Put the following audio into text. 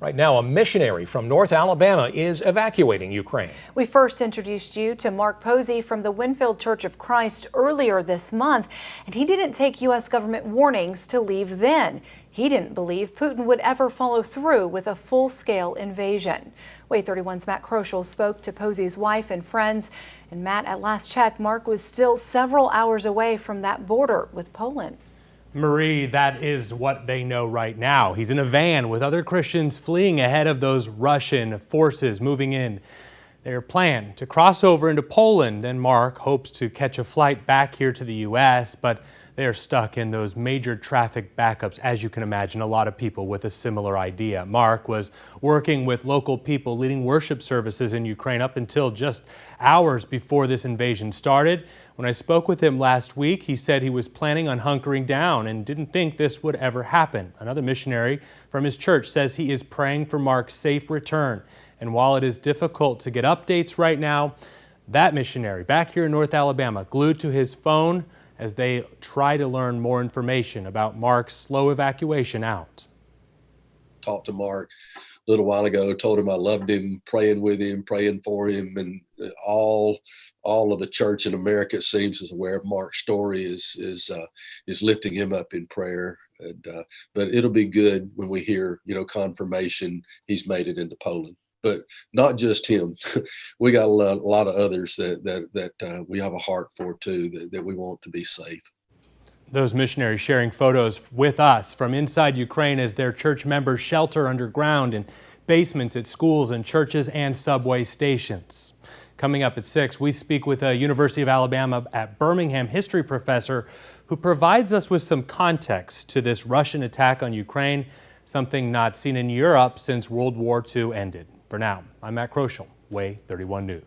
Right now, a missionary from North Alabama is evacuating Ukraine. We first introduced you to Mark Posey from the Winfield Church of Christ earlier this month, and he didn't take U.S. government warnings to leave then. He didn't believe Putin would ever follow through with a full-scale invasion. WAAY 31's Matt Kroschel spoke to Posey's wife and friends, and Matt, at last check, Mark was still several hours away from that border with Poland. Marie, that is what they know right now. He's in a van with other Christians fleeing ahead of those Russian forces moving in. Their plan to cross over into Poland. Then Mark hopes to catch a flight back here to the U.S., but they are stuck in those major traffic backups, as you can imagine, a lot of people with a similar idea. Mark was working with local people leading worship services in Ukraine up until just hours before this invasion started. When I spoke with him last week, he said he was planning on hunkering down and didn't think this would ever happen. Another missionary from his church says he is praying for Mark's safe return. And while it is difficult to get updates right now, that missionary back here in North Alabama, glued to his phone as they try to learn more information about Mark's slow evacuation out. Talked to Mark a little while ago, told him I loved him, praying with him, praying for him, and all of the church in America, it seems, is aware of Mark's story, is lifting him up in prayer. But it'll be good when we hear, confirmation he's made it into Poland. But not just him. We got a lot of others that we have a heart for too, that we want to be safe. Those missionaries sharing photos with us from inside Ukraine as their church members shelter underground in basements at schools and churches and subway stations. Coming up at 6, we speak with a University of Alabama at Birmingham history professor who provides us with some context to this Russian attack on Ukraine, something not seen in Europe since World War II ended. For now, I'm Matt Kroschel, WAAY 31 News.